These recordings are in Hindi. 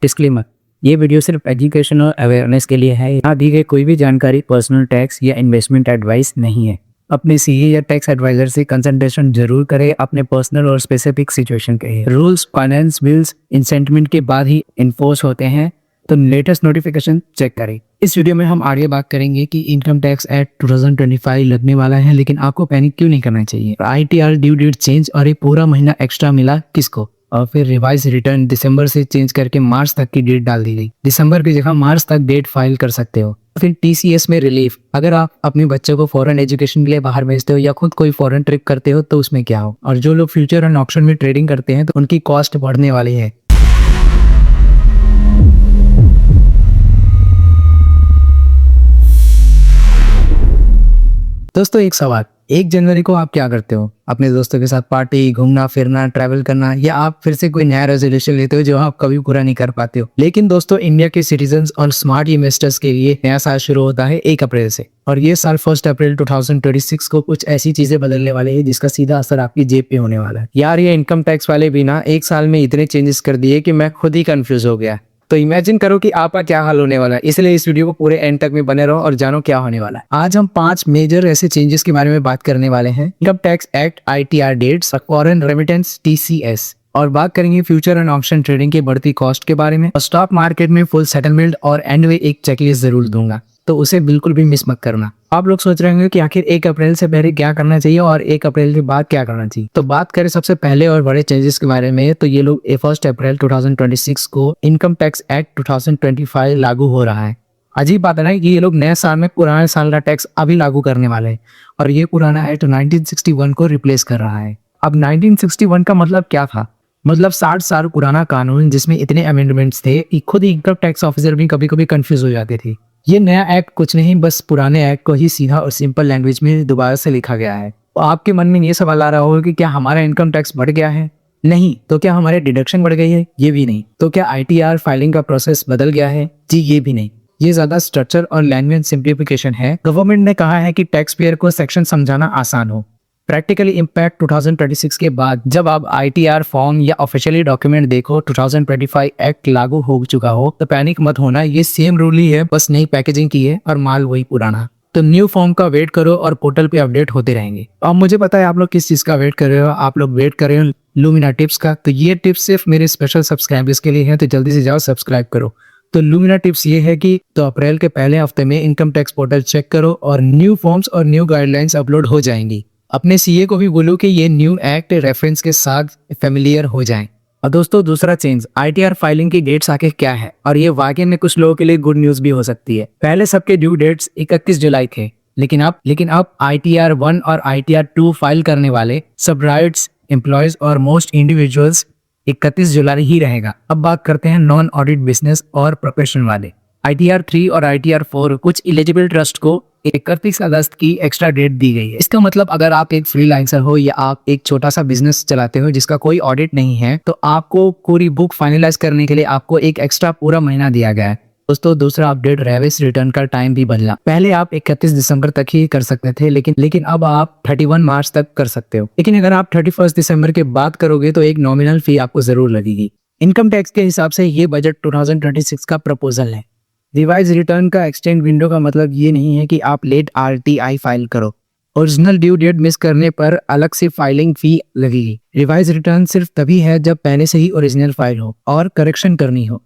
डिस्क्लेमर, ये वीडियो सिर्फ एजुकेशन और अवेयरनेस के लिए है। यहाँ दी गई कोई भी जानकारी पर्सनल टैक्स या इन्वेस्टमेंट एडवाइस नहीं है। अपने सीए या टैक्स एडवाइजर से कंसल्टेशन जरूर करें अपने पर्सनल और स्पेसिफिक सिचुएशन के लिए। रूल्स फाइनेंस बिल्स इंसेंटमेंट के बाद ही इन्फोर्स होते हैं, तो लेटेस्ट नोटिफिकेशन चेक करें। इस वीडियो में हम आगे बात करेंगे कि इनकम टैक्स एक्ट 2025 लगने वाला है, लेकिन आपको पैनिक क्यों नहीं करना चाहिए। आईटीआर ड्यू डेट चेंज और एक पूरा महीना एक्स्ट्रा मिला किसको, और फिर रिवाइज रिटर्न दिसंबर से चेंज करके मार्च तक की डेट डाल दी गई। दिसंबर की जगह मार्च तक डेट फाइल कर सकते हो। फिर टीसीएस में रिलीफ, अगर आप अपने बच्चों को फॉरेन एजुकेशन के लिए बाहर भेजते हो या खुद कोई फॉरेन ट्रिप करते हो तो उसमें क्या हो। और जो लोग फ्यूचर एंड ऑप्शन में ट्रेडिंग करते हैं तो उनकी कॉस्ट बढ़ने वाली है। दोस्तों एक सवाल, 1 जनवरी को आप क्या करते हो? अपने दोस्तों के साथ पार्टी, घूमना फिरना, ट्रैवल करना, या आप फिर से कोई नया रेजोल्यूशन लेते हो जो आप कभी पूरा नहीं कर पाते हो। लेकिन दोस्तों इंडिया के सिटीजन्स और स्मार्ट इन्वेस्टर्स के लिए नया साल शुरू होता है 1 अप्रैल से, और ये साल 1 अप्रैल 2026 को कुछ ऐसी चीजें बदलने वाली है जिसका सीधा असर आपकी जेब पे होने वाला है। यार ये इनकम टैक्स वाले भी ना 1 साल में इतने चेंजेस कर दिए कि मैं खुद ही कंफ्यूज हो गया। तो इमेजिन करो कि आपका क्या हाल होने वाला है। इसलिए इस वीडियो को पूरे एंड तक में बने रहो और जानो क्या होने वाला है। आज हम 5 मेजर ऐसे चेंजेस के बारे में बात करने वाले हैं। Income tax act, ITR dates, foreign remittance, TCS, और बात करेंगे फ्यूचर एंड ऑप्शन ट्रेडिंग की बढ़ती कॉस्ट के बारे में, और स्टॉक मार्केट में फुल सेटलमेंट, और एंड में एक चेकलिस्ट जरूर दूंगा, तो उसे बिल्कुल भी मिस मत करना। आप लोग सोच रहे होंगे कि आखिर 1 अप्रैल से पहले क्या करना चाहिए और 1 अप्रैल के बाद क्या करना चाहिए। तो बात करें सबसे पहले और बड़े चेंजेस के बारे में, तो ये लोग 1 अप्रैल 2026 को इनकम टैक्स एक्ट 2025 लागू हो रहा है। अजीब बात है ना कि ये लोग नए साल में पुराने साल का टैक्स अभी लागू करने वाले हैं, और ये पुराना एक्ट 1961 को रिप्लेस कर रहा है। अब 1961 का मतलब क्या था? मतलब 60 साल पुराना कानून जिसमें इतने अमेंडमेंट्स थे कि खुद इनकम टैक्स ऑफिसर भी कभी कभी कंफ्यूज हो जाते थे। ये नया एक्ट कुछ नहीं, बस पुराने एक्ट को ही सीधा और सिंपल लैंग्वेज में दोबारा से लिखा गया है। तो आपके मन में ये सवाल आ रहा होगा कि क्या हमारा इनकम टैक्स बढ़ गया है? नहीं। तो क्या हमारे डिडक्शन बढ़ गई है? ये भी नहीं। तो क्या आईटीआर फाइलिंग का प्रोसेस बदल गया है? जी ये भी नहीं। ये ज्यादा स्ट्रक्चर और लैंग्वेज सिंप्लीफिकेशन है। गवर्नमेंट ने कहा है कि टैक्स पेयर को सेक्शन समझाना आसान हो। प्रैक्टिकली इम्पैक्ट 2026 के बाद जब आप आईटीआर फॉर्म या ऑफिशियली डॉक्यूमेंट देखो 2025 एक्ट लागू हो चुका हो, तो पैनिक मत होना। ये सेम रूल ही है, बस नई पैकेजिंग की है और माल वही पुराना। तो न्यू फॉर्म का वेट करो और पोर्टल पे अपडेट होते रहेंगे। अब मुझे पता है आप लोग किस चीज का वेट कर रहे हो। आप लोग वेट कर रहे हो लुमिना टिप्स का। तो ये टिप्स सिर्फ मेरे स्पेशल सब्सक्राइबर्स के लिए है, तो जल्दी से जाओ सब्सक्राइब करो। तो लुमिना टिप्स ये है कि तो अप्रैल के पहले हफ्ते में इनकम टैक्स पोर्टल चेक करो और न्यू फॉर्म्स और न्यू गाइडलाइंस अपलोड हो जाएंगी। अपने सीए को भी बोलो कि ये न्यू एक्ट रेफरेंस के साथ फेमिलियर हो जाएं। और दोस्तों दूसरा चेंज, आईटीआर फाइलिंग की डेट्स आके क्या है, और ये वाकई में कुछ लोगों के लिए गुड न्यूज भी हो सकती है। पहले सबके ड्यू डेट्स 31 जुलाई थे, लेकिन अब आईटीआर 1 और आईटीआर 2 फाइल करने वाले सब राइट्स, एम्प्लॉयज और मोस्ट इंडिविजुअल्स 31 जुलाई ही रहेगा। अब बात करते हैं नॉन ऑडिट बिजनेस और प्रोफेशनल वाले। आईटीआर 3 और आईटीआर 4 कुछ एलिजिबल ट्रस्ट को 31 अगस्त की एक्स्ट्रा डेट दी गई है। इसका मतलब अगर आप एक फ्रीलांसर हो या आप एक छोटा सा बिजनेस चलाते हो जिसका कोई ऑडिट नहीं है, तो आपको पूरी बुक फाइनलाइज करने के लिए आपको एक एक्स्ट्रा पूरा महीना दिया गया है। दोस्तों दूसरा अपडेट, रेवेस रिटर्न का टाइम भी बदला। पहले आप 31 दिसंबर तक ही कर सकते थे, लेकिन अब आप 31 मार्च तक कर सकते हो। लेकिन अगर आप 31 दिसंबर के बाद करोगे तो एक नॉमिनल फी आपको जरूर लगेगी। इनकम टैक्स के हिसाब से ये बजट 2026 का प्रपोजल है। रिवाइज रिटर्न का एक्सटेंड विंडो का मतलब ये नहीं है कि आप लेट आरटीआई फाइल करो। ओरिजिनल ड्यू डेट मिस करने पर अलग से फाइलिंग फी लगेगी। रिवाइज रिटर्न सिर्फ तभी है जब पहले से ही ओरिजिनल फाइल हो और करेक्शन करनी हो।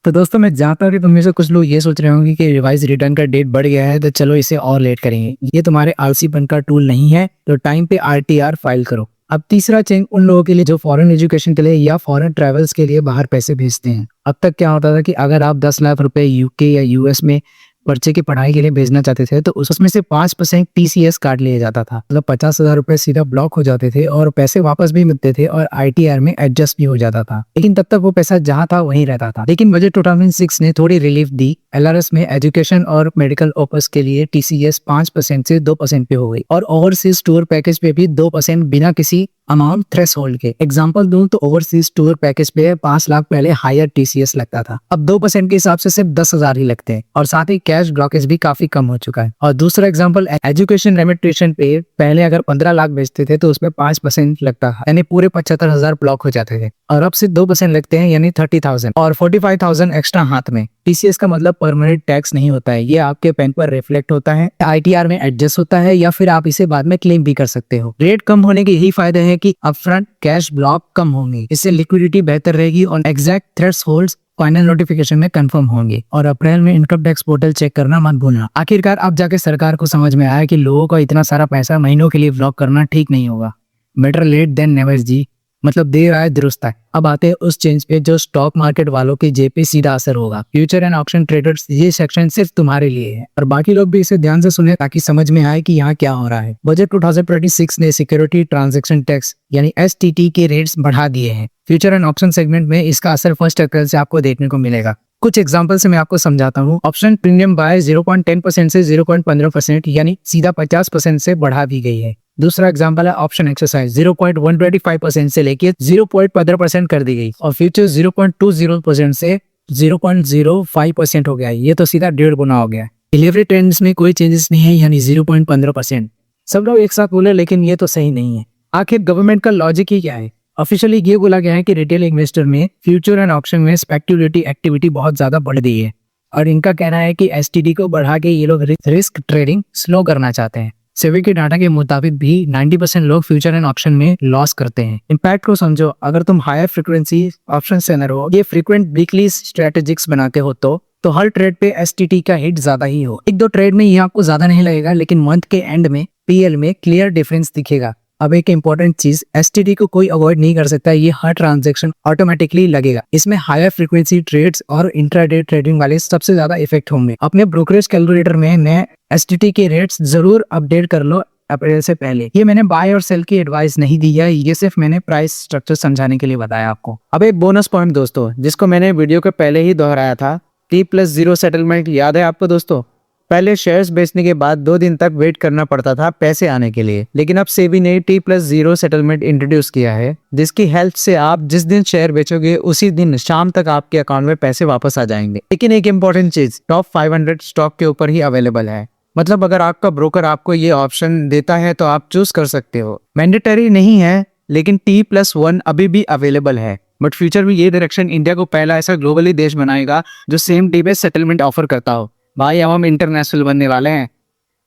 तो दोस्तों मैं जानता हूँ कि तुम में से कुछ लोग ये सोच रहे होंगे कि रिवाइज रिटर्न का डेट बढ़ गया है तो चलो इसे और लेट करेंगे। ये तुम्हारे आलसीपन का टूल नहीं है, तो टाइम पे आरटीआर फाइल करो। अब तीसरा चेंज उन लोगों के लिए जो फॉरेन एजुकेशन के लिए या फॉरेन ट्रैवल्स के लिए बाहर पैसे भेजते हैं। अब तक क्या होता था कि अगर आप 10 लाख रुपए यूके या यूएस में बच्चे की पढ़ाई के लिए भेजना चाहते थे तो उसमें से 5% टीसीएस काट लिया जाता था। मतलब 50,000 रुपए सीधा ब्लॉक हो जाते थे और पैसे वापस भी मिलते थे और आईटीआर में एडजस्ट भी हो जाता था। लेकिन तब तक वो पैसा जहां था वहीं रहता था। लेकिन बजट 2006 ने थोड़ी रिलीफ दी। एलआरएस में एजुकेशन और मेडिकल पर्पस के लिए टीसीएस 5% से 2% पे हो गई, और ओवरसीज टूर पैकेज पे भी 2% बिना किसी अमाउंट थ्रेशोल्ड के। एग्जांपल दूं तो ओवरसीज टूर पैकेज पे 5 लाख पहले हायर टीसीएस लगता था, अब 2% के हिसाब से सिर्फ 10,000 ही लगते हैं, और साथ ही कैश ब्लॉकेज भी काफी कम हो चुका है। और दूसरा एग्जांपल एजुकेशन रेमिटेशन पे पहले अगर 15 लाख बेचते थे तो उसमें 5% लगता था, यानी पूरे 75,000 ब्लॉक हो जाते थे, और अब सिर्फ 2% लगते हैं, यानी 30,000 और 45,000 एक्स्ट्रा हाथ में। टीसीएस का मतलब परमानेंट टैक्स नहीं होता है, ये आपके पेन पर रिफ्लेक्ट होता है, आईटीआर में एडजस्ट होता है, या फिर आप इसे बाद में क्लेम भी कर सकते हो। रेट कम होने के यही फायदे हैं कि अपफ्रंट कैश ब्लॉक कम होंगे, इससे लिक्विडिटी बेहतर रहेगी और एग्जैक्ट थ्रेशोल्ड्स फाइनल नोटिफिकेशन में कंफर्म होंगे। और अप्रैल में इनकम टैक्स पोर्टल चेक करना मत भूलना। आखिरकार अब जाके सरकार को समझ में आया कि लोगों का इतना सारा पैसा महीनों के लिए ब्लॉक करना ठीक नहीं होगा। बेटर लेट देन नेवर जी, मतलब देर आए दुरुस्त आए। अब आते हैं उस चेंज पे जो स्टॉक मार्केट वालों के जेब पे सीधा असर होगा। फ्यूचर एंड ऑप्शन ट्रेडर्स, ये सेक्शन सिर्फ तुम्हारे लिए है, और बाकी लोग भी इसे ध्यान से सुने ताकि समझ में आए कि यहाँ क्या हो रहा है। बजट 2026 ने सिक्योरिटी ट्रांजैक्शन टैक्स यानी एसटीटी के रेट्स बढ़ा दिए हैं। फ्यूचर एंड ऑप्शन सेगमेंट में इसका असर 1 अप्रैल से आपको देखने को मिलेगा। कुछ एग्जांपल से मैं आपको समझाता हूँ। ऑप्शन प्रीमियम बाय 0.10% से 0.15% यानी सीधा 50% से बढ़ा दी गई है। दूसरा एग्जांपल है ऑप्शन एक्सरसाइज 0.125% से लेके 0.15% कर दी गई, और फ्यूचर 0.20% से 0.05% हो गया है। ये तो सीधा 1.5 गुना हो गया है। डिलीवरी ट्रेंड्स में कोई चेंजेस नहीं है, यानी 0.15%। सब लोग एक साथ बोले, लेकिन ये तो सही नहीं है। आखिर गवर्नमेंट का लॉजिक ही क्या है? ऑफिशियली ये बोला गया है कि रिटेल इन्वेस्टर में फ्यूचर एंड ऑप्शन में स्पेक्युलेटिव एक्टिविटी बहुत ज्यादा बढ़ गई है, और इनका कहना है कि एसटीडी को बढ़ा के ये लोग रिस्क ट्रेडिंग स्लो करना चाहते हैं। सेबी के डाटा के मुताबिक भी 90% लोग फ्यूचर एंड ऑप्शन में लॉस करते हैं। इम्पैक्ट को समझो, अगर तुम हायर फ्रीक्वेंसी ऑप्शन सेलर हो, ये फ्रीक्वेंट वीकली स्ट्रेटेजिक्स बनाते हो तो हर ट्रेड पे एसटीटी का हिट ज्यादा ही हो। 1-2 ट्रेड में ये आपको ज्यादा नहीं लगेगा, लेकिन मंथ के एंड में पीएल में क्लियर डिफरेंस दिखेगा। अब एक इंपॉर्टेंट चीज, एसटीडी को कोई अवॉइड नहीं कर सकता, ये हर ट्रांजैक्शन ऑटोमेटिकली लगेगा। इसमें हायर फ्रीक्वेंसी ट्रेड्स और इंट्राडे ट्रेडिंग वाले सबसे ज्यादा इफेक्ट होंगे। अपने ब्रोकरेज कैलकुलेटर में नए एसटीटी के रेट्स जरूर अपडेट कर लो अप्रैल से पहले। ये मैंने बाय और सेल की एडवाइस नहीं दी है, ये सिर्फ मैंने प्राइस स्ट्रक्चर समझाने के लिए बताया आपको। अब एक बोनस पॉइंट दोस्तों, जिसको मैंने वीडियो के पहले ही दोहराया था, T+0 सेटलमेंट याद है आपको दोस्तों? पहले शेयर्स बेचने के बाद 2 दिन तक वेट करना पड़ता था पैसे आने के लिए, लेकिन अब सेबी ने T+0 सेटलमेंट इंट्रोड्यूस किया है, जिसकी हेल्प से आप जिस दिन शेयर बेचोगे उसी दिन शाम तक आपके अकाउंट में पैसे वापस आ जाएंगे। लेकिन एक इंपॉर्टेंट चीज, टॉप 500 स्टॉक के ऊपर ही अवेलेबल है। मतलब अगर आपका ब्रोकर आपको ये ऑप्शन देता है तो आप चूज कर सकते हो। मैंडेटरी नहीं है, लेकिन T+1 अभी भी अवेलेबल है। बट फ्यूचर में ये डायरेक्शन इंडिया को पहला ऐसा ग्लोबली देश बनाएगा जो सेम डे पे सेटलमेंट ऑफर करता हो। भाई अब हम इंटरनेशनल बनने वाले हैं,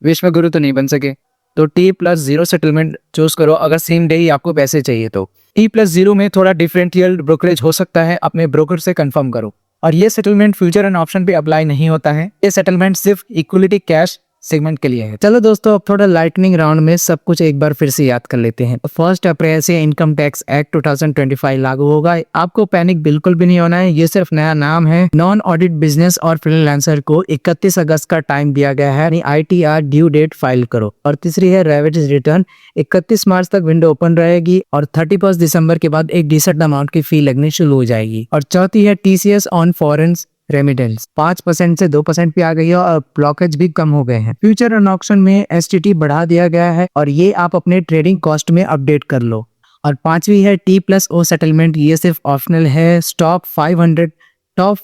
विश्व गुरु तो नहीं बन सके। तो T+0 सेटलमेंट चूज करो अगर सेम डे ही आपको पैसे चाहिए तो। T+0 में थोड़ा डिफरेंशियल ब्रोकरेज हो सकता है, अपने ब्रोकर से कंफर्म करो। और ये सेटलमेंट फ्यूचर एंड ऑप्शन पे अप्लाई नहीं होता है, ये सेटलमेंट सिर्फ इक्विटी कैश सेगमेंट के लिए है। चलो दोस्तों, अब थोड़ा लाइटनिंग राउंड में सब कुछ एक बार फिर से याद कर लेते हैं। 1 अप्रैल से इनकम टैक्स एक्ट 2025 लागू होगा। आपको पैनिक बिल्कुल भी नहीं होना है, ये सिर्फ नया नाम है। नॉन ऑडिट बिजनेस और फ्रीलांसर को 31 अगस्त का टाइम दिया गया है, यानी आईटीआर ड्यू डेट फाइल करो। और तीसरी है रेवेटेज रिटर्न, 31 मार्च तक विंडो ओपन रहेगी और 31 दिसंबर के बाद एक डिसेंट अमाउंट की फी लगनी शुरू हो जाएगी। और चौथी है टीसीएस ऑन फॉरेन रेमिटेंस 5% से 2% पे आ गई है, और ब्लॉकेज भी कम हो गए हैं। फ्यूचर एंड ऑप्शन में एसटीटी बढ़ा दिया गया है, और ये आप अपने ट्रेडिंग कॉस्ट में अपडेट कर लो। और पांचवी है T+0 सेटलमेंट, ये सिर्फ ऑप्शनल है टॉप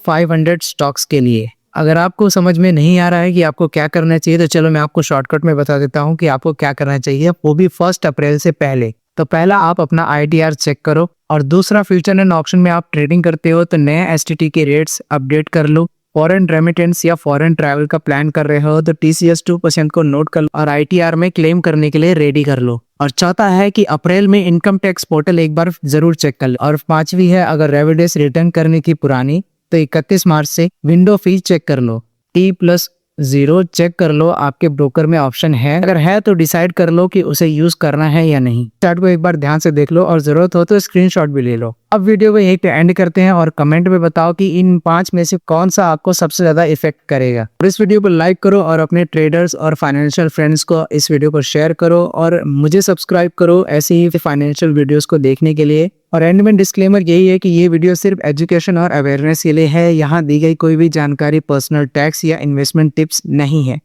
500 स्टॉक्स के लिए। अगर आपको समझ में नहीं आ रहा है कि आपको क्या करना चाहिए, तो चलो मैं आपको शॉर्टकट में बता देता हूँ कि आपको क्या करना चाहिए, वो भी 1 अप्रैल से पहले। तो पहला आप अपना आईटीआर चेक करो, और दूसरा फ्यूचर एंड ऑप्शन में आप ट्रेडिंग करते हो तो नए एसटीटी के रेट्स अपडेट कर लो। फॉरेन रेमिटेंस या फॉरेन ट्रैवल का प्लान कर रहे हो तो टीसीएस 2% को नोट कर लो और आईटीआर में क्लेम करने के लिए रेडी कर लो। और चौथा है कि अप्रैल में इनकम टैक्स पोर्टल एक बार जरूर चेक कर लो। और पांचवी है, अगर रेवेडेस रिटर्न करने की पुरानी तो 31 मार्च से विंडो फीस चेक कर लो। T+0 चेक कर लो आपके ब्रोकर में ऑप्शन है, अगर है तो डिसाइड कर लो कि उसे यूज करना है या नहीं। चार्ट को एक बार ध्यान से देख लो, और जरूरत हो तो स्क्रीनशॉट भी ले लो। अब वीडियो को यहीं पे एंड करते हैं, और कमेंट में बताओ कि इन 5 में से कौन सा आपको सबसे ज्यादा इफेक्ट करेगा। और इस वीडियो को लाइक करो, और अपने ट्रेडर्स और फाइनेंशियल फ्रेंड्स को इस वीडियो को शेयर करो, और मुझे सब्सक्राइब करो ऐसे ही फाइनेंशियल वीडियोस को देखने के लिए। और एंड में डिस्क्लेमर यही है कि ये वीडियो सिर्फ एजुकेशन और अवेयरनेस के लिए है, यहाँ दी गई कोई भी जानकारी पर्सनल टैक्स या इन्वेस्टमेंट टिप्स नहीं है।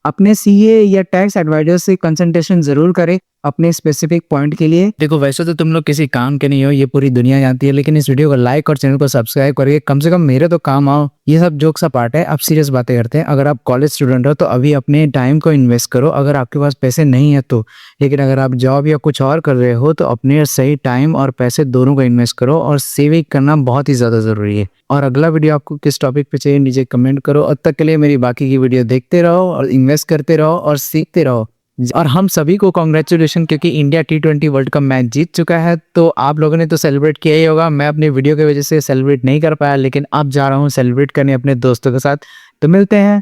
अपने सीए या टैक्स एडवाइजर से कंसल्टेशन जरूर करें अपने स्पेसिफिक पॉइंट के लिए। देखो वैसे तो तुम लोग किसी काम के नहीं हो, ये पूरी दुनिया जानती है, लेकिन इस वीडियो को लाइक और चैनल को सब्सक्राइब करके कम से कम मेरे तो काम आओ। ये सब जोक सा पार्ट है, अब सीरियस बातें करते हैं। अगर आप कॉलेज स्टूडेंट हो तो अभी अपने टाइम को इन्वेस्ट करो, अगर आपके पास पैसे नहीं है तो। लेकिन अगर आप जॉब या कुछ और कर रहे हो तो अपने सही टाइम और पैसे दोनों को इन्वेस्ट करो, और सेविंग करना बहुत ही ज़्यादा ज़रूरी है। और अगला वीडियो आपको किस टॉपिक पे चाहिए नीचे कमेंट करो। अब तक के लिए मेरी बाकी की वीडियो देखते रहो और इन्वेस्ट करते रहो और सीखते रहो। और हम सभी को कॉन्ग्रेचुलेशन, क्योंकि India T20 world cup match जीत चुका है। तो आप लोगों ने तो सेलिब्रेट किया ही होगा, मैं अपनी वीडियो की वजह से सेलिब्रेट नहीं कर पाया, लेकिन अब जा रहा हूँ सेलिब्रेट करने अपने दोस्तों के साथ। तो मिलते हैं